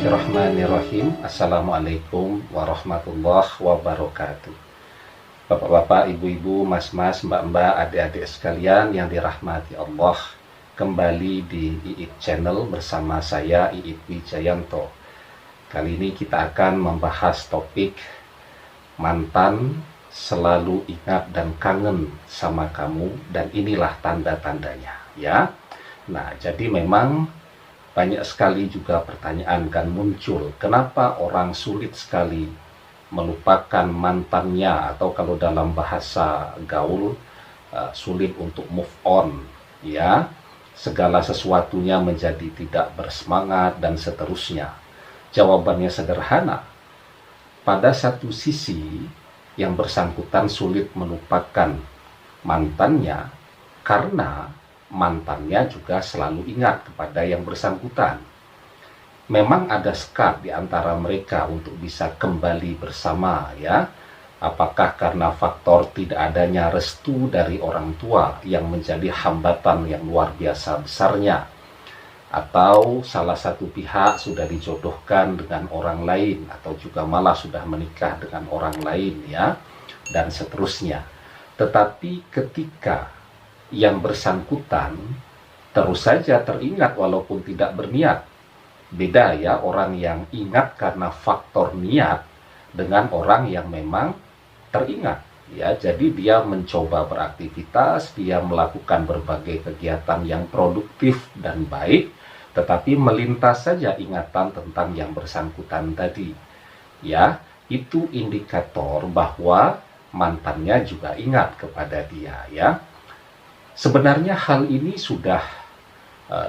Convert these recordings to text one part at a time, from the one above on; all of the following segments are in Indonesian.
Bismillahirrahmanirrahim. Assalamualaikum warahmatullahi wabarakatuh. Bapak-bapak, ibu-ibu, mas-mas, mbak-mbak, adik-adik sekalian yang dirahmati Allah, kembali di IIP Channel bersama saya IIP Wijayanto. Kali ini kita akan membahas topik mantan selalu ingat dan kangen sama kamu, dan inilah tanda-tandanya, ya. Nah, jadi memang banyak sekali juga pertanyaan kan muncul, kenapa orang sulit sekali melupakan mantannya, atau kalau dalam bahasa gaul sulit untuk move on, ya, segala sesuatunya menjadi tidak bersemangat dan seterusnya. Jawabannya sederhana. Pada satu sisi yang bersangkutan sulit melupakan mantannya karena mantannya juga selalu ingat kepada yang bersangkutan. Memang ada sekat di antara mereka untuk bisa kembali bersama, ya. Apakah karena faktor tidak adanya restu dari orang tua yang menjadi hambatan yang luar biasa besarnya, atau salah satu pihak sudah dijodohkan dengan orang lain, atau juga malah sudah menikah dengan orang lain, ya, dan seterusnya. Tetapi ketika yang bersangkutan terus saja teringat walaupun tidak berniat. Beda ya, orang yang ingat karena faktor niat dengan orang yang memang teringat, ya. Jadi dia mencoba beraktivitas, dia melakukan berbagai kegiatan yang produktif dan baik, tetapi melintas saja ingatan tentang yang bersangkutan tadi, ya. Itu indikator bahwa mantannya juga ingat kepada dia, ya. Sebenarnya hal ini sudah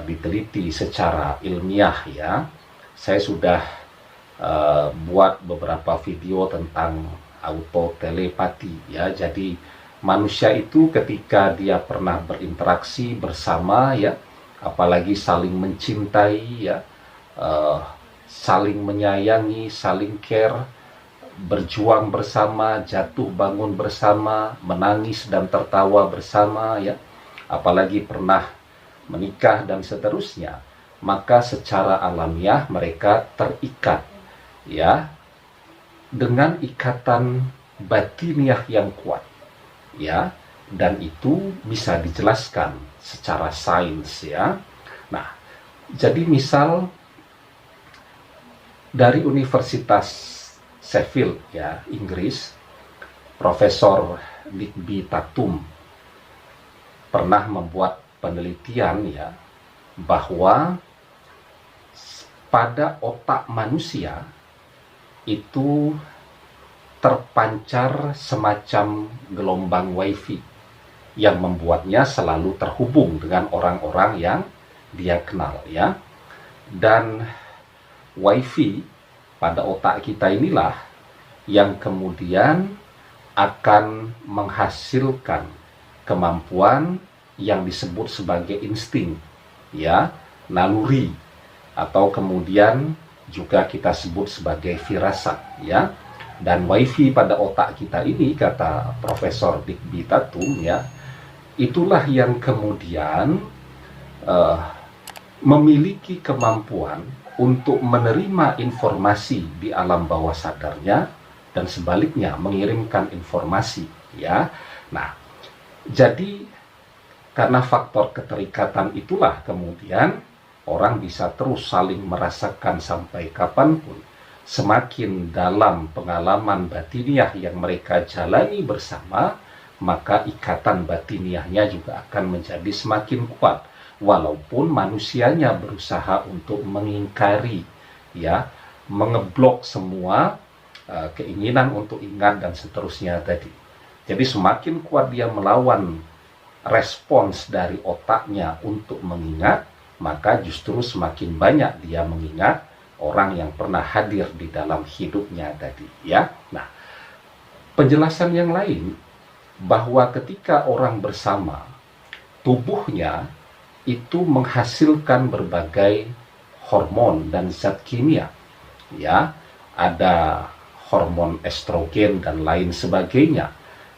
diteliti secara ilmiah, ya. Saya sudah buat beberapa video tentang autotelepati, ya. Jadi manusia itu ketika dia pernah berinteraksi bersama, ya, apalagi saling mencintai, ya, saling menyayangi, saling care, berjuang bersama, jatuh bangun bersama, menangis dan tertawa bersama, ya, apalagi pernah menikah dan seterusnya, maka secara alamiah mereka terikat, ya, dengan ikatan batiniah yang kuat, ya, dan itu bisa dijelaskan secara sains, ya. Nah, jadi misal dari Universitas Sheffield, ya, Inggris, Profesor Digby Tatum pernah membuat penelitian, ya, bahwa pada otak manusia itu terpancar semacam gelombang wifi yang membuatnya selalu terhubung dengan orang-orang yang dia kenal, ya. Dan wifi pada otak kita inilah yang kemudian akan menghasilkan kemampuan yang disebut sebagai insting, ya, naluri, atau kemudian juga kita sebut sebagai firasat, ya. Dan wifi pada otak kita ini, kata Profesor Digby Tatum, ya, itulah yang kemudian memiliki kemampuan untuk menerima informasi di alam bawah sadarnya dan sebaliknya mengirimkan informasi, ya. Nah, jadi karena faktor keterikatan itulah kemudian orang bisa terus saling merasakan sampai kapanpun. Semakin dalam pengalaman batiniah yang mereka jalani bersama, maka ikatan batiniahnya juga akan menjadi semakin kuat, walaupun manusianya berusaha untuk mengingkari, ya, mengeblok semua keinginan untuk ingat dan seterusnya tadi. Jadi semakin kuat dia melawan respons dari otaknya untuk mengingat, maka justru semakin banyak dia mengingat orang yang pernah hadir di dalam hidupnya tadi, ya. Nah, penjelasan yang lain bahwa ketika orang bersama, tubuhnya itu menghasilkan berbagai hormon dan zat kimia, ya. Ada hormon estrogen dan lain sebagainya,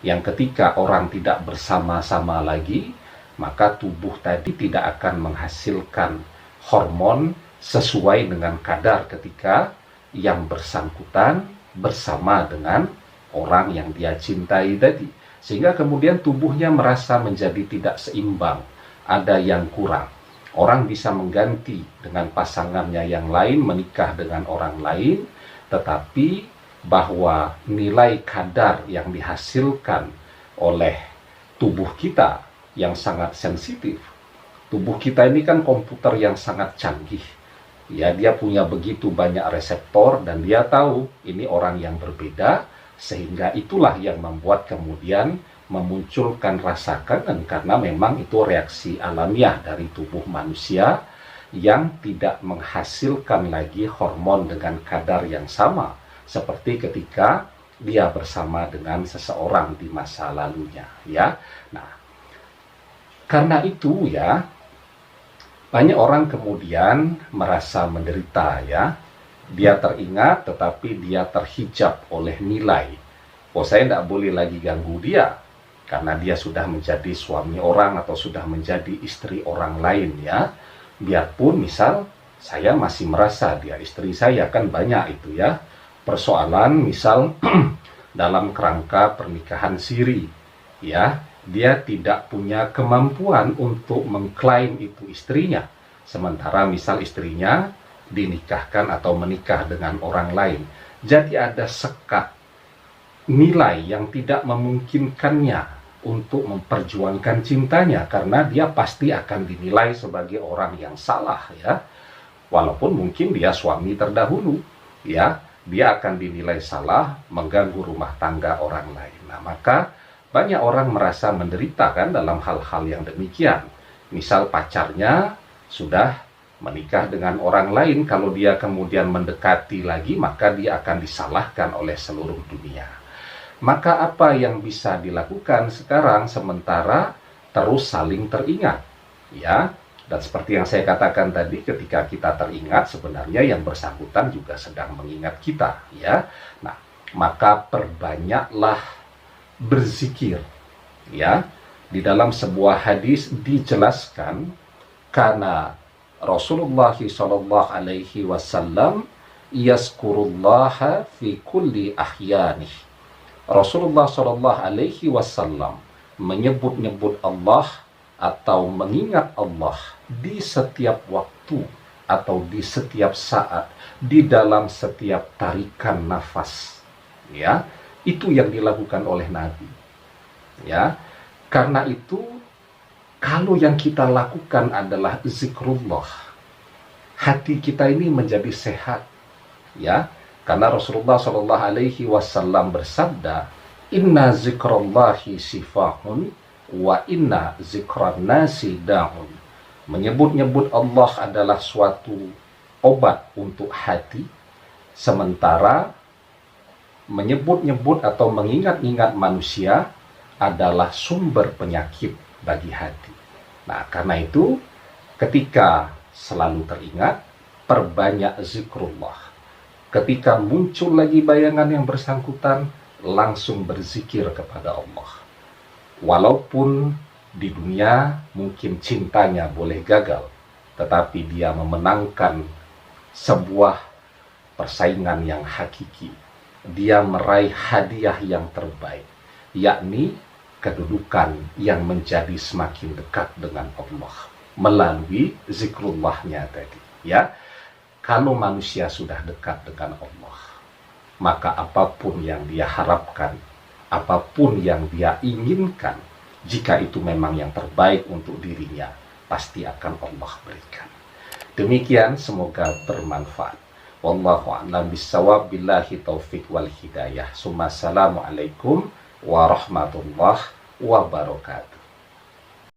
yang ketika orang tidak bersama-sama lagi, maka tubuh tadi tidak akan menghasilkan hormon sesuai dengan kadar ketika yang bersangkutan bersama dengan orang yang dia cintai tadi. Sehingga kemudian tubuhnya merasa menjadi tidak seimbang, ada yang kurang. Orang bisa mengganti dengan pasangannya yang lain, menikah dengan orang lain, tetapi bahwa nilai kadar yang dihasilkan oleh tubuh kita yang sangat sensitif. Tubuh kita ini kan komputer yang sangat canggih. Ya, dia punya begitu banyak reseptor dan dia tahu ini orang yang berbeda, sehingga itulah yang membuat kemudian memunculkan rasa kangen, karena memang itu reaksi alamiah dari tubuh manusia yang tidak menghasilkan lagi hormon dengan kadar yang sama seperti ketika dia bersama dengan seseorang di masa lalunya, ya. Nah, karena itu ya, banyak orang kemudian merasa menderita, ya. Dia teringat tetapi dia terhijab oleh nilai. Oh, saya tidak boleh lagi ganggu dia karena dia sudah menjadi suami orang atau sudah menjadi istri orang lain, ya. Biarpun misal saya masih merasa dia istri saya, kan banyak itu ya persoalan, misal dalam kerangka pernikahan siri, ya, dia tidak punya kemampuan untuk mengklaim itu istrinya, sementara misal istrinya dinikahkan atau menikah dengan orang lain. Jadi ada sekat nilai yang tidak memungkinkannya untuk memperjuangkan cintanya, karena dia pasti akan dinilai sebagai orang yang salah, ya. Walaupun mungkin dia suami terdahulu, ya, dia akan dinilai salah, mengganggu rumah tangga orang lain. Nah, maka banyak orang merasa menderita kan dalam hal-hal yang demikian. Misal pacarnya sudah menikah dengan orang lain, kalau dia kemudian mendekati lagi, maka dia akan disalahkan oleh seluruh dunia. Maka apa yang bisa dilakukan sekarang sementara terus saling teringat, ya. Dan seperti yang saya katakan tadi, ketika kita teringat sebenarnya yang bersangkutan juga sedang mengingat kita, ya. Nah, maka perbanyaklah berzikir, ya. Di dalam sebuah hadis dijelaskan karena Rasulullah SAW yazkurullaha fi kulli ahyanih. Rasulullah SAW menyebut-nyebut Allah atau mengingat Allah di setiap waktu atau di setiap saat, di dalam setiap tarikan nafas, ya. Itu yang dilakukan oleh Nabi, ya. Karena itu kalau yang kita lakukan adalah zikrullah, hati kita ini menjadi sehat, ya. Karena Rasulullah SAW bersabda, "Inna zikrallahi sifahun wa inna zikran nasi da'un." Menyebut-nyebut Allah adalah suatu obat untuk hati, sementara menyebut-nyebut atau mengingat-ingat manusia adalah sumber penyakit bagi hati. Nah, karena itu ketika selalu teringat, perbanyak zikrullah. Ketika muncul lagi bayangan yang bersangkutan, langsung berzikir kepada Allah. Walaupun di dunia mungkin cintanya boleh gagal, tetapi dia memenangkan sebuah persaingan yang hakiki. Dia meraih hadiah yang terbaik, yakni kedudukan yang menjadi semakin dekat dengan Allah melalui zikrullahnya tadi, ya. Kalau manusia sudah dekat dengan Allah, maka apapun yang dia harapkan, apapun yang dia inginkan, jika itu memang yang terbaik untuk dirinya, pasti akan Allah berikan. Demikian, semoga bermanfaat. Wallahu a'lam bishawab, billahi taufik wal hidayah. Assalamualaikum warahmatullahi wabarakatuh.